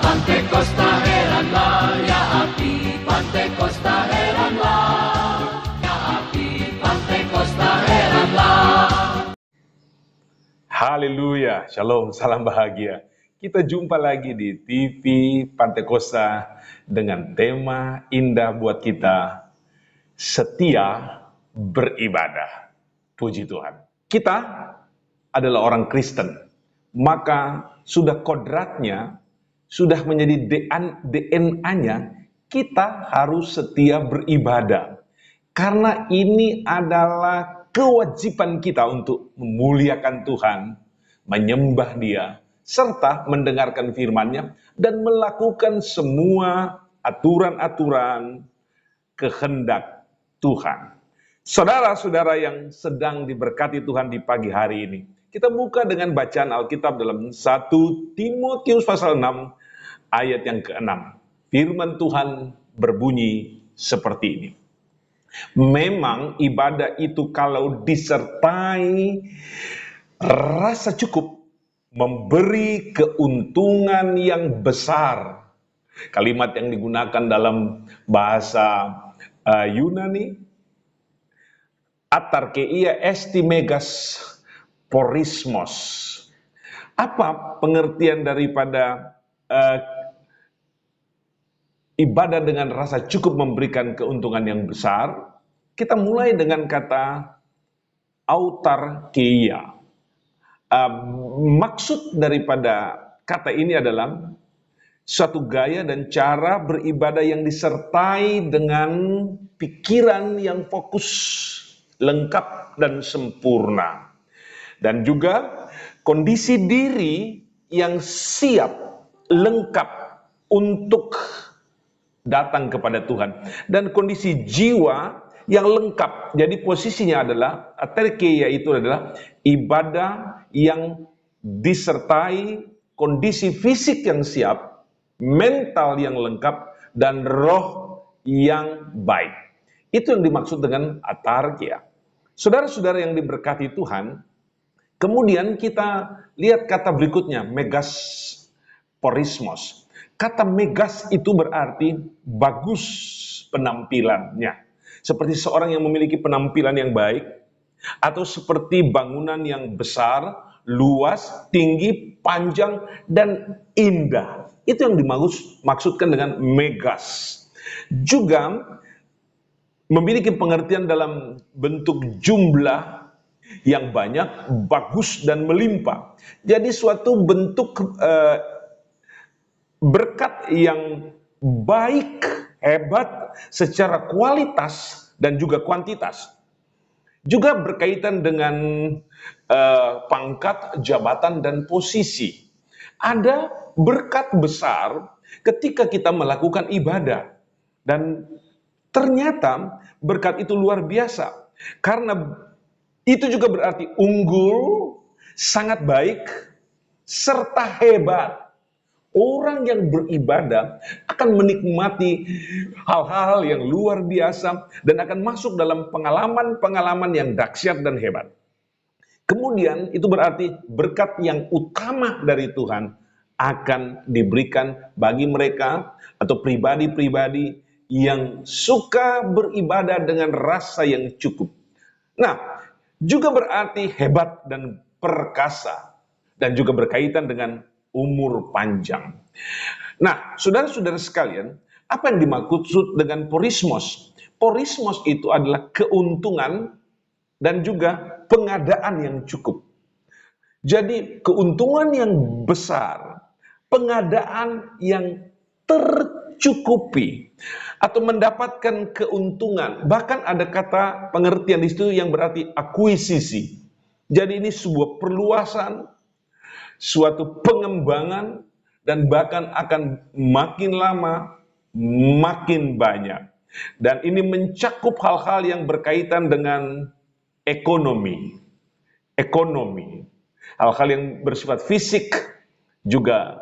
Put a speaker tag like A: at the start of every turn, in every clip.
A: Pantekosta heranlah, ya api Pantekosta heranlah, ya api Pantekosta heranlah.
B: Haleluya, shalom, salam bahagia. Kita jumpa lagi di TV Pantekosta dengan tema indah buat kita, setia beribadah. Puji Tuhan. Kita adalah orang Kristen, maka sudah kodratnya, sudah menjadi DNA-nya, kita harus setia beribadah. Karena ini adalah kewajiban kita untuk memuliakan Tuhan, menyembah Dia, serta mendengarkan firman-Nya, dan melakukan semua aturan-aturan kehendak Tuhan. Saudara-saudara yang sedang diberkati Tuhan di pagi hari ini, kita buka dengan bacaan Alkitab dalam 1 Timotius pasal 6 ayat yang ke-6. Firman Tuhan berbunyi seperti ini. Memang ibadah itu kalau disertai rasa cukup, memberi keuntungan yang besar. Kalimat yang digunakan dalam bahasa Yunani, atarkeia estimegas porismos. Apa pengertian daripada ibadah dengan rasa cukup memberikan keuntungan yang besar? Kita mulai dengan kata autarkeia. Maksud daripada kata ini adalah suatu gaya dan cara beribadah yang disertai dengan pikiran yang fokus, lengkap dan sempurna. Dan juga kondisi diri yang siap, lengkap untuk datang kepada Tuhan. Dan kondisi jiwa yang lengkap. Jadi posisinya adalah, atarkeia itu adalah ibadah yang disertai kondisi fisik yang siap, mental yang lengkap, dan roh yang baik. Itu yang dimaksud dengan atarkeia. Saudara-saudara yang diberkati Tuhan, kemudian kita lihat kata berikutnya, megas porismos. Kata megas itu berarti bagus penampilannya. Seperti seorang yang memiliki penampilan yang baik, atau seperti bangunan yang besar, luas, tinggi, panjang, dan indah. Itu yang dimaksudkan dengan megas. Juga memiliki pengertian dalam bentuk jumlah yang banyak, bagus, dan melimpah. Jadi suatu bentuk berkat yang baik, hebat secara kualitas dan juga kuantitas. Juga berkaitan dengan pangkat, jabatan, dan posisi. Ada berkat besar ketika kita melakukan ibadah. Dan ternyata berkat itu luar biasa. Karena itu juga berarti unggul, sangat baik, serta hebat. Orang yang beribadah akan menikmati hal-hal yang luar biasa dan akan masuk dalam pengalaman-pengalaman yang dahsyat dan hebat. Kemudian itu berarti berkat yang utama dari Tuhan akan diberikan bagi mereka atau pribadi-pribadi yang suka beribadah dengan rasa yang cukup. Nah, juga berarti hebat dan perkasa dan juga berkaitan dengan umur panjang. Nah, saudara-saudara sekalian, apa yang dimaksud dengan porismos? Porismos itu adalah keuntungan dan juga pengadaan yang cukup. Jadi, keuntungan yang besar, pengadaan yang tercukupi, atau mendapatkan keuntungan. Bahkan ada kata pengertian di situ yang berarti akuisisi. Jadi ini sebuah perluasan, suatu pengembangan, dan bahkan akan makin lama, makin banyak. Dan ini mencakup hal-hal yang berkaitan dengan ekonomi. Hal-hal yang bersifat fisik, juga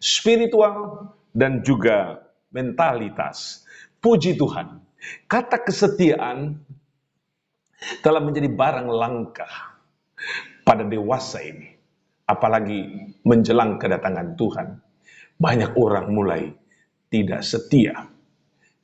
B: spiritual, dan juga mentalitas. Puji Tuhan, kata kesetiaan telah menjadi barang langka pada dewasa ini. apalagi menjelang kedatangan Tuhan, banyak orang mulai tidak setia.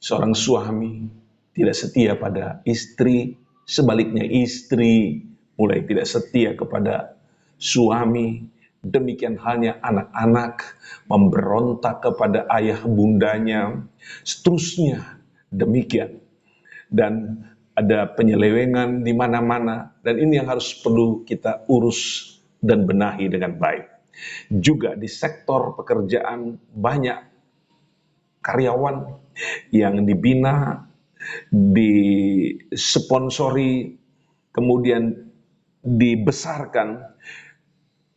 B: Seorang suami tidak setia pada istri, sebaliknya istri mulai tidak setia kepada suami. Demikian halnya anak-anak memberontak kepada ayah bundanya, seterusnya demikian. Dan ada penyelewengan di mana-mana, dan ini yang harus perlu kita urus dan benahi dengan baik. Juga di sektor pekerjaan banyak karyawan yang dibina, disponsori, kemudian dibesarkan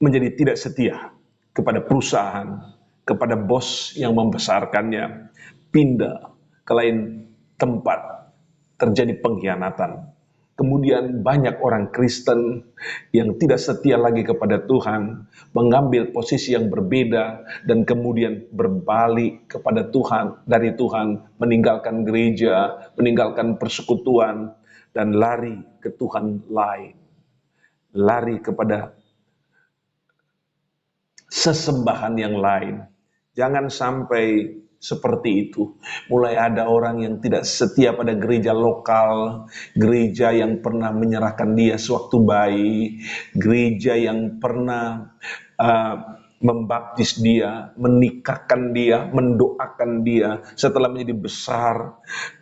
B: menjadi tidak setia kepada perusahaan, kepada bos yang membesarkannya, pindah ke lain tempat, terjadi pengkhianatan. Kemudian banyak orang Kristen yang tidak setia lagi kepada Tuhan, mengambil posisi yang berbeda, dan kemudian berbalik kepada Tuhan, dari Tuhan, meninggalkan gereja, meninggalkan persekutuan, dan lari ke Tuhan lain. Lari kepada sesembahan yang lain. Jangan sampai seperti itu. Mulai ada orang yang tidak setia pada gereja lokal, gereja yang pernah menyerahkan dia sewaktu bayi, gereja yang pernah membaptis dia, menikahkan dia, mendoakan dia setelah menjadi besar,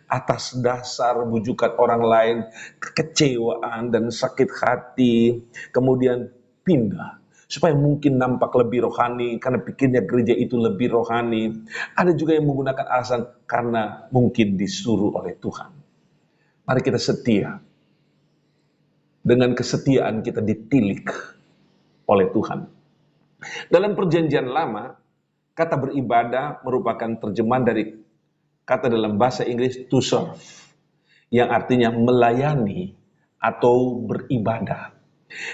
B: atas dasar bujukan orang lain, kekecewaan dan sakit hati, kemudian pindah supaya mungkin nampak lebih rohani, karena pikirnya gereja itu lebih rohani. Ada juga yang menggunakan alasan karena mungkin disuruh oleh Tuhan. Mari kita setia. Dengan kesetiaan kita ditilik oleh Tuhan. Dalam perjanjian lama, kata beribadah merupakan terjemahan dari kata dalam bahasa Inggris to serve, yang artinya melayani atau beribadah.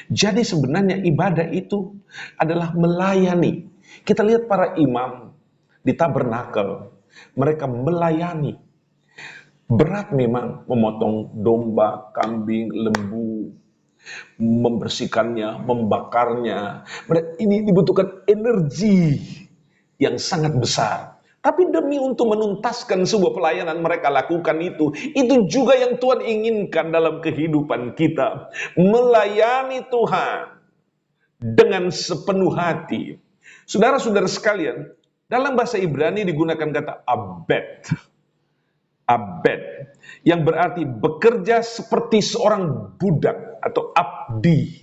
B: Jadi sebenarnya ibadah itu adalah melayani. Kita lihat para imam di tabernakel, mereka melayani. Berat memang memotong domba, kambing, lembu, membersihkannya, membakarnya. Ini dibutuhkan energi yang sangat besar. Tapi demi untuk menuntaskan sebuah pelayanan mereka lakukan itu juga yang Tuhan inginkan dalam kehidupan kita. Melayani Tuhan dengan sepenuh hati. Saudara-saudara sekalian, dalam bahasa Ibrani digunakan kata abed. Abed, yang berarti bekerja seperti seorang budak atau abdi.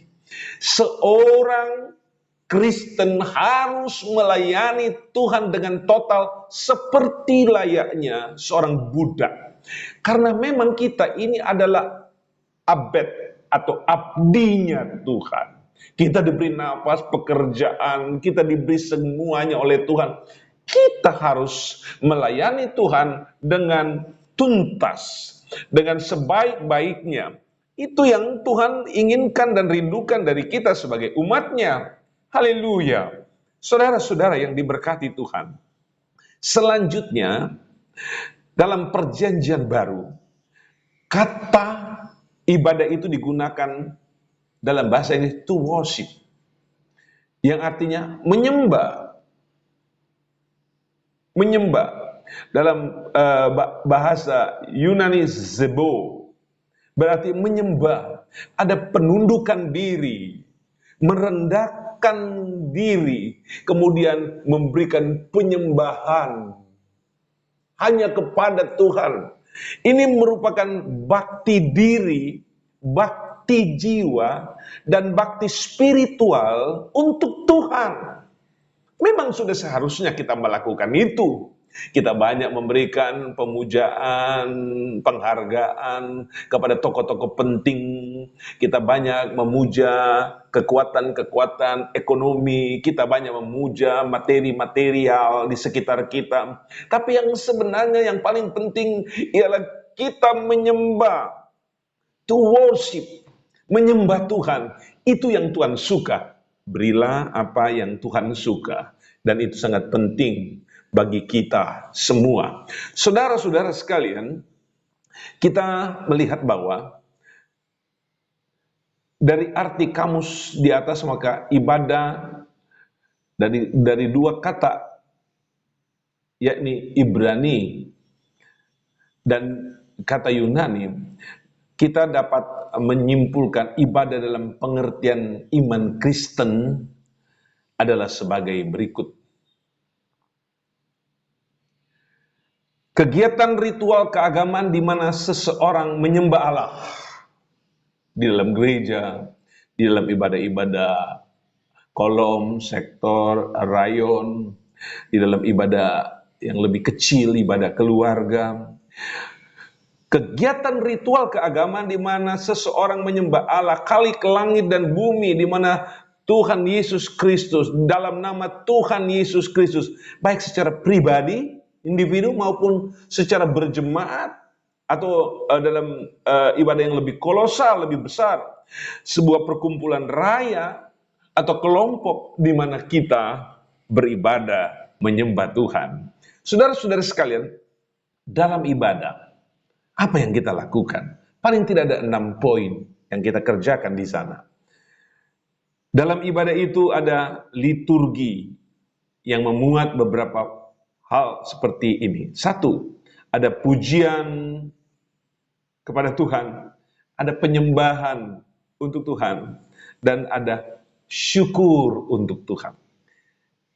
B: Seorang Kristen harus melayani Tuhan dengan total seperti layaknya seorang budak. Karena memang kita ini adalah abed atau abdinya Tuhan. Kita diberi nafas, pekerjaan, kita diberi semuanya oleh Tuhan. Kita harus melayani Tuhan dengan tuntas, dengan sebaik-baiknya. Itu yang Tuhan inginkan dan rindukan dari kita sebagai umatnya. Haleluya. Saudara-saudara yang diberkati Tuhan. Selanjutnya, dalam perjanjian baru, kata ibadah itu digunakan dalam bahasa Inggris to worship, yang artinya menyembah. Menyembah. Dalam bahasa Yunani zebo, berarti menyembah. Ada penundukan diri, merendahkan diri, kemudian memberikan penyembahan hanya kepada Tuhan. Ini merupakan bakti diri, bakti jiwa, dan bakti spiritual untuk Tuhan. Memang sudah seharusnya kita melakukan itu. Kita banyak memberikan pemujaan, penghargaan kepada tokoh-tokoh penting. Kita banyak memuja kekuatan-kekuatan ekonomi. Kita banyak memuja materi material di sekitar kita. Tapi yang sebenarnya yang paling penting ialah kita menyembah. To worship. Menyembah Tuhan. Itu yang Tuhan suka. Berilah apa yang Tuhan suka. Dan itu sangat penting bagi kita semua. Saudara-saudara sekalian, kita melihat bahwa dari arti kamus di atas, maka ibadah dari dua kata, yakni Ibrani dan kata Yunani, kita dapat menyimpulkan ibadah dalam pengertian iman Kristen adalah sebagai berikut. Kegiatan ritual keagamaan di mana seseorang menyembah Allah di dalam gereja, di dalam ibadah-ibadah kolom, sektor, rayon, di dalam ibadah yang lebih kecil, ibadah keluarga. Kegiatan ritual keagamaan di mana seseorang menyembah Allah, kali ke langit dan bumi, di mana Tuhan Yesus Kristus, dalam nama Tuhan Yesus Kristus, baik secara pribadi, individu, maupun secara berjemaat, atau dalam ibadah yang lebih kolosal, lebih besar, sebuah perkumpulan raya, atau kelompok di mana kita beribadah, menyembah Tuhan. Saudara-saudara sekalian, dalam ibadah, apa yang kita lakukan? Paling tidak ada 6 poin yang kita kerjakan di sana. Dalam ibadah itu ada liturgi yang memuat beberapa hal seperti ini. 1, ada pujian kepada Tuhan, ada penyembahan untuk Tuhan, dan ada syukur untuk Tuhan.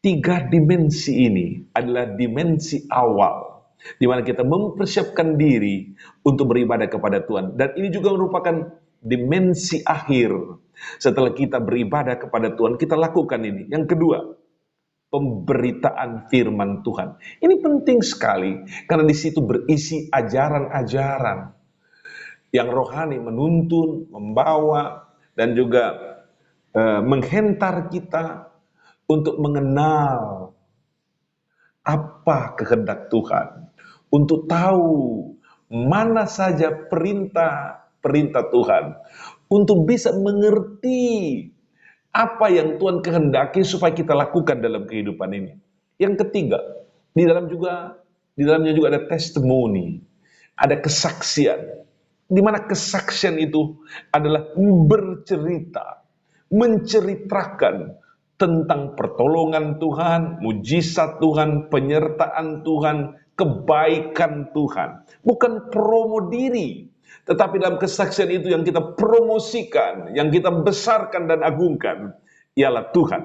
B: 3 dimensi ini adalah dimensi awal di mana kita mempersiapkan diri untuk beribadah kepada Tuhan. Dan ini juga merupakan dimensi akhir. Setelah kita beribadah kepada Tuhan, kita lakukan ini. Yang kedua, pemberitaan firman Tuhan. Ini penting sekali, karena di situ berisi ajaran-ajaran yang rohani, menuntun, membawa, dan juga menghentar kita untuk mengenal apa kehendak Tuhan, untuk tahu mana saja perintah Tuhan, untuk bisa mengerti apa yang Tuhan kehendaki supaya kita lakukan dalam kehidupan ini. Yang ketiga, di dalamnya juga ada testimoni, ada kesaksian, di mana kesaksian itu adalah bercerita, menceritakan tentang pertolongan Tuhan, mujizat Tuhan, penyertaan Tuhan, kebaikan Tuhan. Bukan promo diri, tetapi dalam kesaksian itu yang kita promosikan, yang kita besarkan dan agungkan, ialah Tuhan.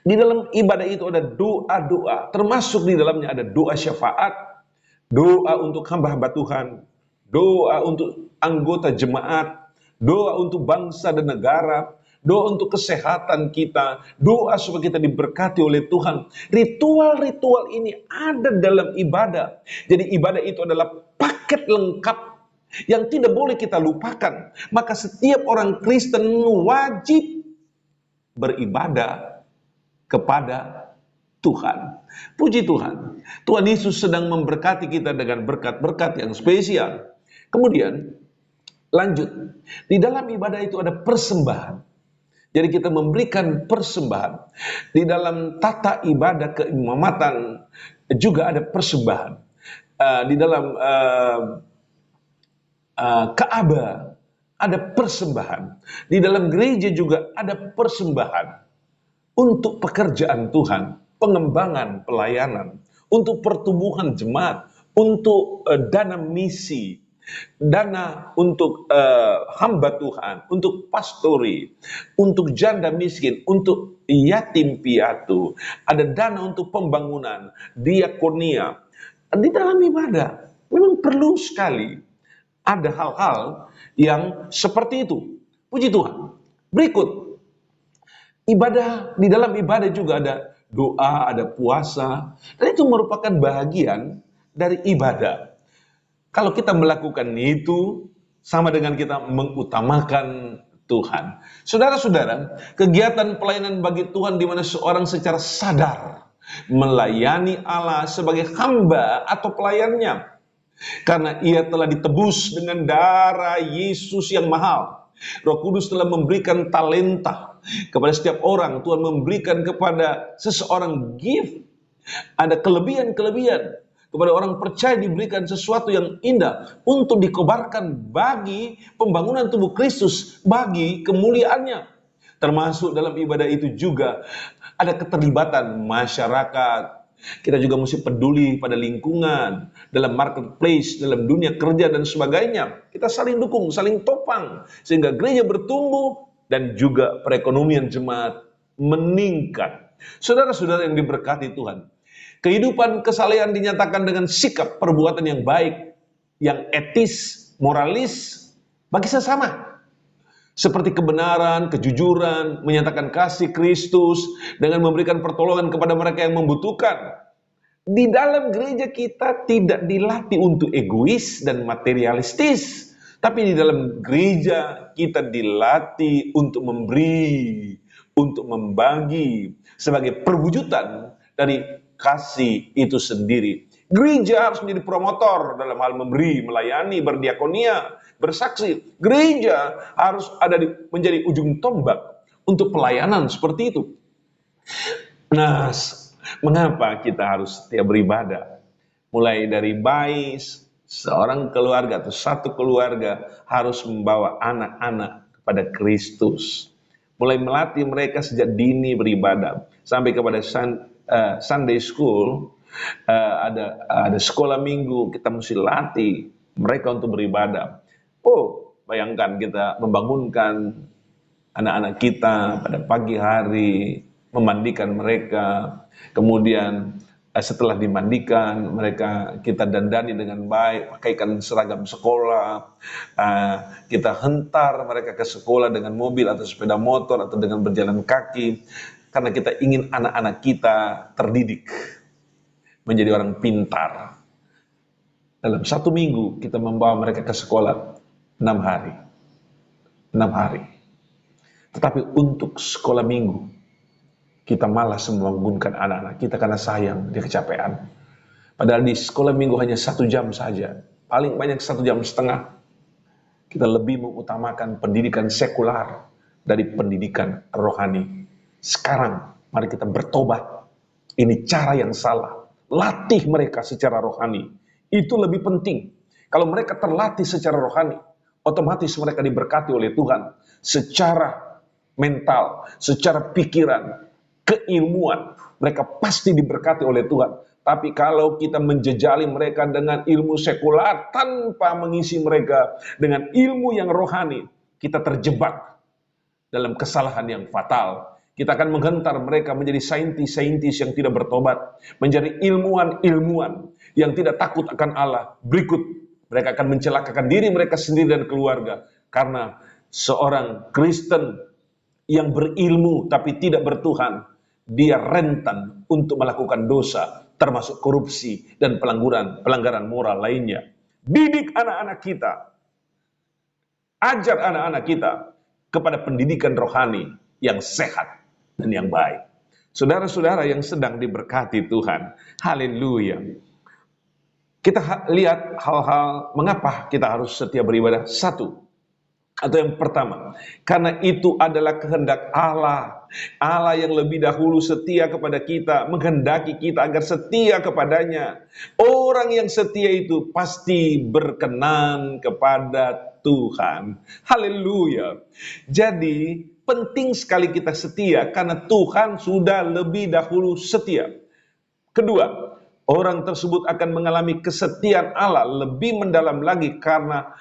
B: Di dalam ibadah itu ada doa-doa, termasuk di dalamnya ada doa syafaat, doa untuk hamba-hamba Tuhan, doa untuk anggota jemaat, doa untuk bangsa dan negara, doa untuk kesehatan kita, doa supaya kita diberkati oleh Tuhan. Ritual-ritual ini ada dalam ibadah. Jadi ibadah itu adalah paket lengkap yang tidak boleh kita lupakan. Maka setiap orang Kristen wajib beribadah kepada Tuhan. Puji Tuhan. Tuhan Yesus sedang memberkati kita dengan berkat-berkat yang spesial. Kemudian, lanjut. Di dalam ibadah itu ada persembahan. Jadi kita memberikan persembahan. Di dalam tata ibadah keimamatan juga ada persembahan. Di dalam Ka'bah ada persembahan. Di dalam gereja juga ada persembahan. Untuk pekerjaan Tuhan, pengembangan pelayanan, untuk pertumbuhan jemaat, untuk dana misi, dana untuk hamba Tuhan, untuk pastori, untuk janda miskin, untuk yatim piatu, ada dana untuk pembangunan, diakonia. Di dalam ibadah memang perlu sekali ada hal-hal yang seperti itu. Puji Tuhan. Berikut, ibadah, di dalam ibadah juga ada doa, ada puasa, dan itu merupakan bagian dari ibadah. Kalau kita melakukan itu, sama dengan kita mengutamakan Tuhan. Saudara-saudara, kegiatan pelayanan bagi Tuhan di mana seorang secara sadar melayani Allah sebagai hamba atau pelayannya. Karena ia telah ditebus dengan darah Yesus yang mahal. Roh Kudus telah memberikan talenta kepada setiap orang. Tuhan memberikan kepada seseorang gift. Ada kelebihan-kelebihan. Kepada orang percaya diberikan sesuatu yang indah untuk dikobarkan bagi pembangunan tubuh Kristus, bagi kemuliaannya. Termasuk dalam ibadah itu juga ada keterlibatan masyarakat. Kita juga mesti peduli pada lingkungan, dalam marketplace, dalam dunia kerja dan sebagainya. Kita saling dukung, saling topang, sehingga gereja bertumbuh dan juga perekonomian jemaat meningkat. Saudara-saudara yang diberkati Tuhan, kehidupan kesalehan dinyatakan dengan sikap perbuatan yang baik, yang etis, moralis bagi sesama. Seperti kebenaran, kejujuran, menyatakan kasih Kristus dengan memberikan pertolongan kepada mereka yang membutuhkan. Di dalam gereja kita tidak dilatih untuk egois dan materialistis, tapi di dalam gereja kita dilatih untuk memberi, untuk membagi sebagai perwujudan dari kasih itu sendiri. Gereja harus menjadi promotor dalam hal memberi, melayani, berdiakonia, bersaksi. Gereja harus menjadi ujung tombak untuk pelayanan seperti itu. Nah, mengapa kita harus setia beribadah? Mulai dari bayi, seorang keluarga atau satu keluarga harus membawa anak-anak kepada Kristus. Mulai melatih mereka sejak dini beribadah. Sampai kepada Sunday school, ada sekolah minggu, kita mesti latih mereka untuk beribadah. Oh, bayangkan kita membangunkan anak-anak kita pada pagi hari, memandikan mereka, kemudian setelah dimandikan mereka kita dandani dengan baik, pakaikan seragam sekolah, kita hentar mereka ke sekolah dengan mobil atau sepeda motor atau dengan berjalan kaki, karena kita ingin anak-anak kita terdidik menjadi orang pintar. Dalam satu minggu kita membawa mereka ke sekolah 6 hari. 6 hari. Tetapi untuk sekolah minggu, kita malas membangunkan anak-anak kita karena sayang, dia kecapean. Padahal di sekolah minggu hanya 1 jam saja. Paling banyak 1,5 jam. Kita lebih mengutamakan pendidikan sekular dari pendidikan rohani. Sekarang, mari kita bertobat. Ini cara yang salah. Latih mereka secara rohani. Itu lebih penting. Kalau mereka terlatih secara rohani, otomatis mereka diberkati oleh Tuhan. Secara mental, secara pikiran, keilmuan, mereka pasti diberkati oleh Tuhan. Tapi kalau kita menjejali mereka dengan ilmu sekular tanpa mengisi mereka dengan ilmu yang rohani, kita terjebak dalam kesalahan yang fatal. Kita akan menghentar mereka menjadi saintis-saintis yang tidak bertobat, menjadi ilmuwan-ilmuwan yang tidak takut akan Allah. Berikut, mereka akan mencelakakan diri mereka sendiri dan keluarga. Karena seorang Kristen yang berilmu tapi tidak bertuhan, dia rentan untuk melakukan dosa, termasuk korupsi dan pelanggaran moral lainnya. Didik anak-anak kita, ajar anak-anak kita kepada pendidikan rohani yang sehat dan yang baik. Saudara-saudara yang sedang diberkati Tuhan, haleluya. Kita lihat hal-hal mengapa kita harus setia beribadah. Satu, atau yang pertama, karena itu adalah kehendak Allah. Allah yang lebih dahulu setia kepada kita, menghendaki kita agar setia kepadanya. Orang yang setia itu pasti berkenan kepada Tuhan. Haleluya. Jadi penting sekali kita setia karena Tuhan sudah lebih dahulu setia. Kedua, orang tersebut akan mengalami kesetiaan Allah lebih mendalam lagi karena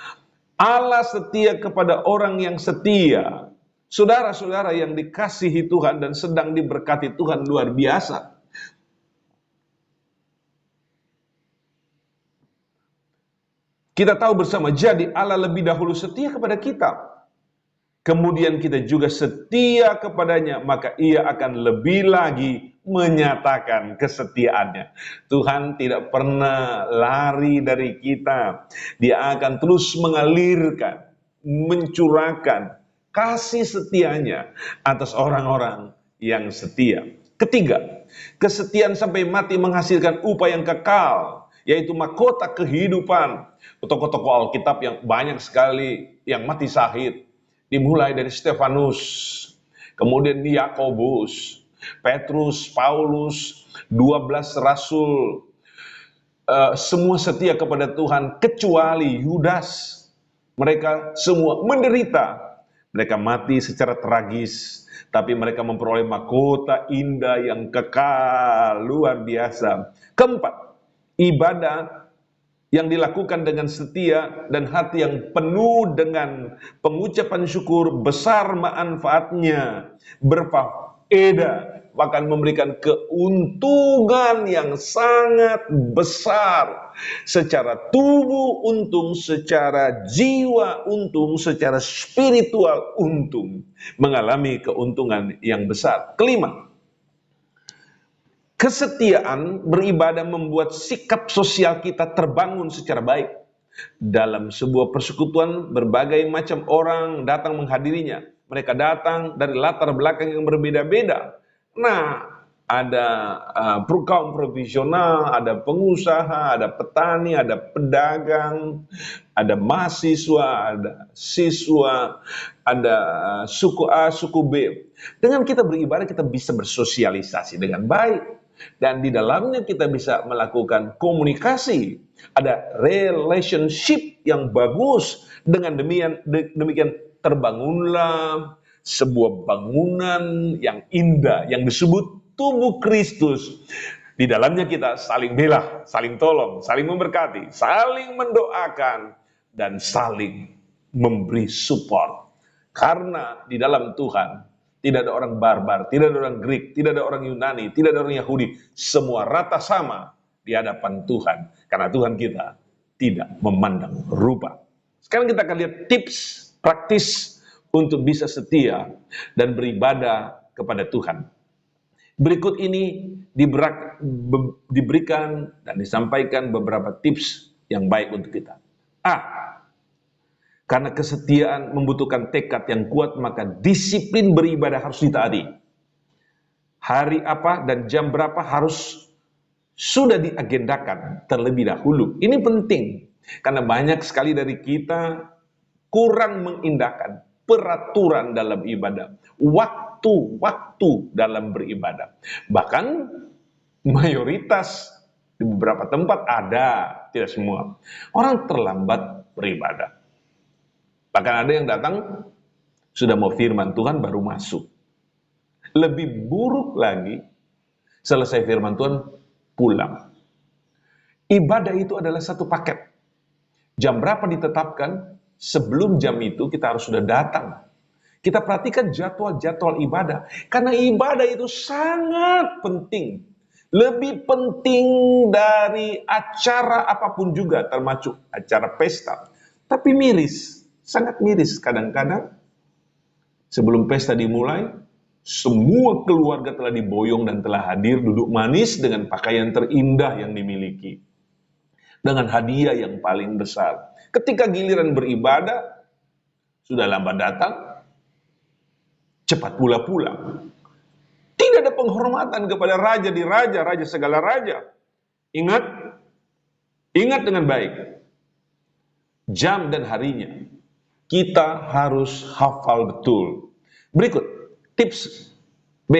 B: Allah setia kepada orang yang setia. Saudara-saudara yang dikasihi Tuhan dan sedang diberkati Tuhan luar biasa. Kita tahu bersama, jadi Allah lebih dahulu setia kepada kita. Kemudian kita juga setia kepadanya, maka ia akan lebih lagi menyatakan kesetiaannya. Tuhan tidak pernah lari dari kita. Dia akan terus mengalirkan, mencurahkan kasih setianya atas orang-orang yang setia. Ketiga, kesetiaan sampai mati menghasilkan upah yang kekal, yaitu mahkota kehidupan. Tokoh-tokoh Alkitab yang banyak sekali yang mati syahid. Dimulai dari Stefanus, kemudian Yakobus, Petrus, Paulus, 12 rasul, semua setia kepada Tuhan kecuali Yudas. Mereka semua menderita Mereka mati secara tragis, tapi mereka memperoleh mahkota indah yang kekal, luar biasa. Keempat, ibadah yang dilakukan dengan setia dan hati yang penuh dengan pengucapan syukur besar manfaatnya, berfaedah, bahkan memberikan keuntungan yang sangat besar. Secara tubuh untung, secara jiwa untung, secara spiritual untung, mengalami keuntungan yang besar. Kelima, kesetiaan beribadah membuat sikap sosial kita terbangun secara baik. Dalam sebuah persekutuan, berbagai macam orang datang menghadirinya. Mereka datang dari latar belakang yang berbeda-beda. Nah, ada kaum profesional, ada pengusaha, ada petani, ada pedagang, ada mahasiswa, ada siswa, ada suku A, suku B. Dengan kita beribadah, kita bisa bersosialisasi dengan baik. Dan di dalamnya kita bisa melakukan komunikasi, ada relationship yang bagus. Dengan demikian terbangunlah sebuah bangunan yang indah yang disebut tubuh Kristus. Di dalamnya kita saling bela, saling tolong, saling memberkati, saling mendoakan, dan saling memberi support. Karena di dalam Tuhan tidak ada orang barbar, tidak ada orang Greek, tidak ada orang Yunani, tidak ada orang Yahudi. Semua rata sama di hadapan Tuhan. Karena Tuhan kita tidak memandang rupa. Sekarang kita akan lihat tips praktis untuk bisa setia dan beribadah kepada Tuhan. Berikut ini diberikan dan disampaikan beberapa tips yang baik untuk kita. A. Karena kesetiaan membutuhkan tekad yang kuat, maka disiplin beribadah harus ditaati. Hari apa dan jam berapa harus sudah diagendakan terlebih dahulu. Ini penting, karena banyak sekali dari kita kurang mengindahkan peraturan dalam ibadah. Waktu dalam beribadah. Bahkan mayoritas di beberapa tempat ada, tidak semua. Orang terlambat beribadah. Bahkan ada yang datang, sudah mau firman Tuhan baru masuk. Lebih buruk lagi, selesai firman Tuhan, pulang. Ibadah itu adalah satu paket. Jam berapa ditetapkan, sebelum jam itu kita harus sudah datang. Kita perhatikan jadwal-jadwal ibadah. Karena ibadah itu sangat penting. Lebih penting dari acara apapun juga, termasuk acara pesta. Tapi miris. Sangat miris kadang-kadang sebelum pesta dimulai, semua keluarga telah diboyong dan telah hadir duduk manis dengan pakaian terindah yang dimiliki. Dengan hadiah yang paling besar. Ketika giliran beribadah, sudah lambat datang, cepat pula pulang. Tidak ada penghormatan kepada raja di raja, raja segala raja. Ingat dengan baik. Jam dan harinya. Kita harus hafal betul. Berikut, tips B.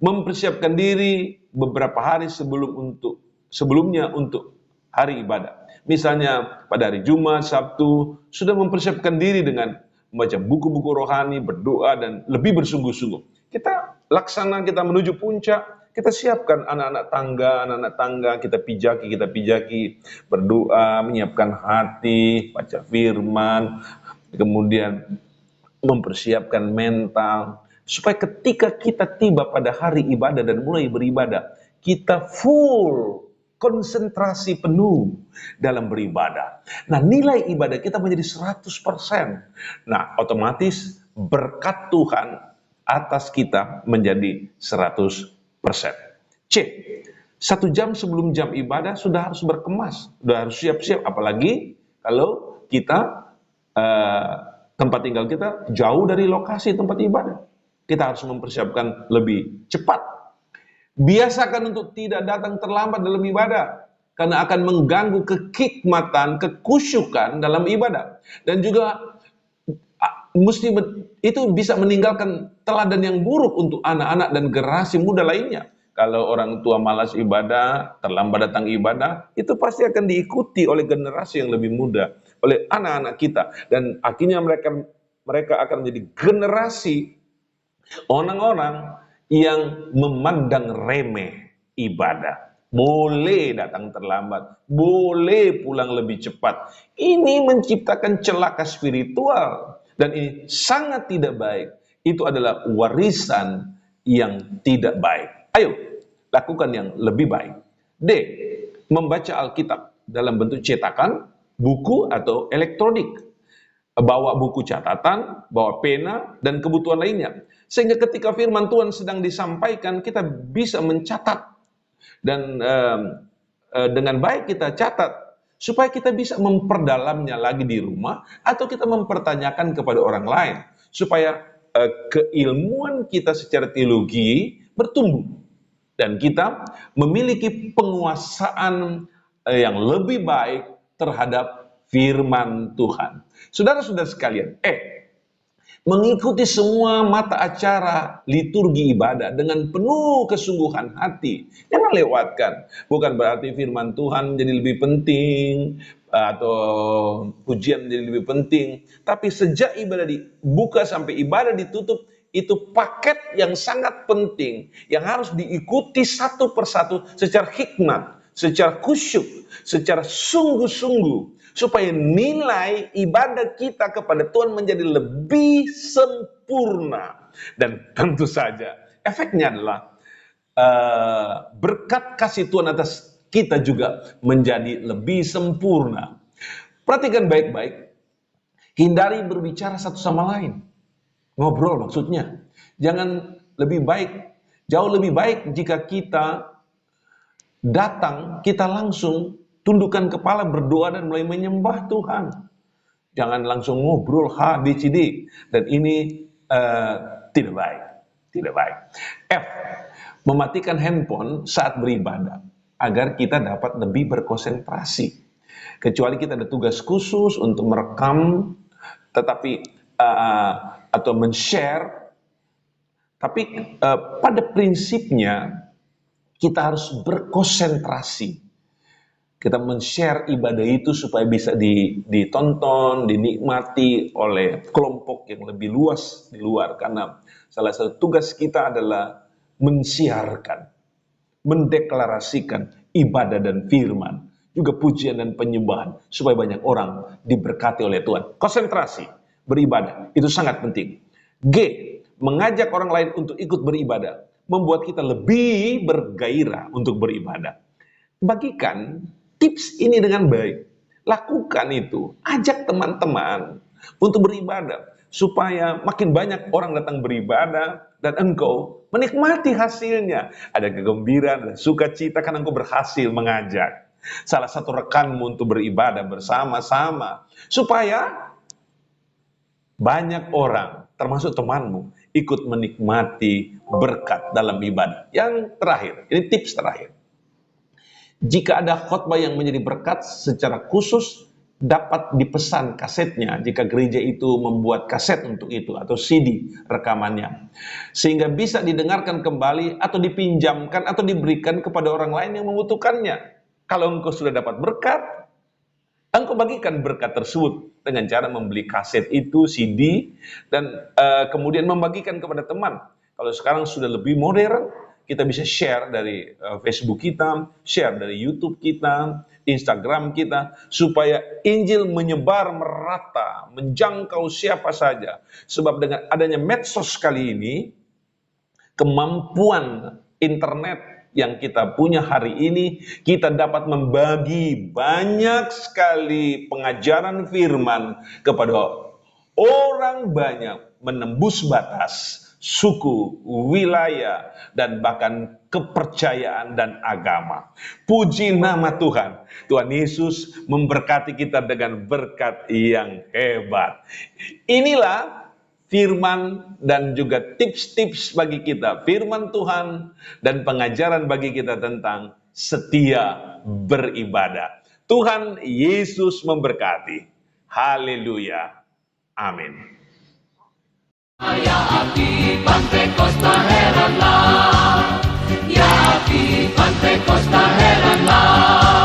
B: Mempersiapkan diri beberapa hari sebelumnya untuk hari ibadah. Misalnya pada hari Jumat, Sabtu, sudah mempersiapkan diri dengan membaca buku-buku rohani, berdoa, dan lebih bersungguh-sungguh. Kita menuju puncak, kita siapkan anak-anak tangga, kita pijaki, berdoa, menyiapkan hati, baca firman, kemudian mempersiapkan mental, supaya ketika kita tiba pada hari ibadah dan mulai beribadah, kita full konsentrasi penuh dalam beribadah. Nah, nilai ibadah kita menjadi 100%. Nah, otomatis berkat Tuhan atas kita menjadi 100%. C. 1 jam sebelum jam ibadah sudah harus berkemas, sudah harus siap-siap. Apalagi kalau kita tempat tinggal kita jauh dari lokasi tempat ibadah. Kita harus mempersiapkan lebih cepat. Biasakan untuk tidak datang terlambat dalam ibadah, karena akan mengganggu kehikmatan, kekusyukan dalam ibadah. Dan juga itu bisa meninggalkan teladan yang buruk untuk anak-anak dan generasi muda lainnya. Kalau orang tua malas ibadah, terlambat datang ibadah, itu pasti akan diikuti oleh generasi yang lebih muda, oleh anak-anak kita. Dan akhirnya mereka mereka akan menjadi generasi orang-orang yang memandang remeh ibadah. Boleh datang terlambat, boleh pulang lebih cepat. Ini menciptakan celaka spiritual dan ini sangat tidak baik. Itu adalah warisan yang tidak baik. Ayo, lakukan yang lebih baik. D. Membaca Alkitab dalam bentuk cetakan, buku atau elektronik. Bawa buku catatan, bawa pena, dan kebutuhan lainnya. Sehingga ketika firman Tuhan sedang disampaikan, kita bisa mencatat. Dan dengan baik kita catat, supaya kita bisa memperdalamnya lagi di rumah, atau kita mempertanyakan kepada orang lain. Supaya keilmuan kita secara teologi bertumbuh. Dan kita memiliki penguasaan yang lebih baik terhadap firman Tuhan. Saudara-saudara sekalian, mengikuti semua mata acara liturgi ibadah dengan penuh kesungguhan hati. Jangan lewatkan. Bukan berarti firman Tuhan menjadi lebih penting atau pujian menjadi lebih penting. Tapi sejak ibadah dibuka sampai ibadah ditutup, itu paket yang sangat penting yang harus diikuti satu persatu secara hikmat, secara khusyuk, secara sungguh-sungguh, supaya nilai ibadah kita kepada Tuhan menjadi lebih sempurna. Dan tentu saja efeknya adalah berkat kasih Tuhan atas kita juga menjadi lebih sempurna. Perhatikan baik-baik, hindari berbicara satu sama lain. Ngobrol maksudnya. Jangan lebih baik, jauh lebih baik jika kita datang, kita langsung tundukkan kepala, berdoa dan mulai menyembah Tuhan. Jangan langsung ngobrol HBCD. Dan ini tidak baik. Tidak baik. F. Mematikan handphone saat beribadah agar kita dapat lebih berkonsentrasi. Kecuali kita ada tugas khusus untuk merekam, tetapi atau men-share. Tapi pada prinsipnya kita harus berkonsentrasi. Kita men-share ibadah itu supaya bisa ditonton, dinikmati oleh kelompok yang lebih luas di luar. Karena salah satu tugas kita adalah mensiarkan, mendeklarasikan ibadah dan firman, juga pujian dan penyembahan, supaya banyak orang diberkati oleh Tuhan. Konsentrasi beribadah itu sangat penting. G. Mengajak orang lain untuk ikut beribadah membuat kita lebih bergairah untuk beribadah. Bagikan tips ini dengan baik. Lakukan itu. Ajak teman-teman untuk beribadah. Supaya makin banyak orang datang beribadah dan engkau menikmati hasilnya. Ada kegembiraan dan sukacita karena engkau berhasil mengajak salah satu rekanmu untuk beribadah bersama-sama. Supaya banyak orang, termasuk temanmu, ikut menikmati berkat dalam ibadah. Yang terakhir, ini tips terakhir. Jika ada khotbah yang menjadi berkat secara khusus, dapat dipesan kasetnya jika gereja itu membuat kaset untuk itu atau CD rekamannya. Sehingga bisa didengarkan kembali atau dipinjamkan atau diberikan kepada orang lain yang membutuhkannya. Kalau engkau sudah dapat berkat, engkau bagikan berkat tersebut dengan cara membeli kaset itu, CD, dan kemudian membagikan kepada teman. Kalau sekarang sudah lebih modern, kita bisa share dari Facebook kita, share dari YouTube kita, Instagram kita, supaya Injil menyebar merata, menjangkau siapa saja. Sebab dengan adanya medsos kali ini, kemampuan internet yang kita punya hari ini, kita dapat membagi banyak sekali pengajaran firman kepada orang banyak, menembus batas, suku, wilayah, dan bahkan kepercayaan dan agama. Puji nama Tuhan. Tuhan Yesus memberkati kita dengan berkat yang hebat. Inilah firman dan juga tips-tips bagi kita, firman Tuhan dan pengajaran bagi kita tentang setia beribadah. Tuhan Yesus memberkati. Haleluya. Amin.
A: Ya api Pantekosta heranlah, ya api Pantekosta heranlah.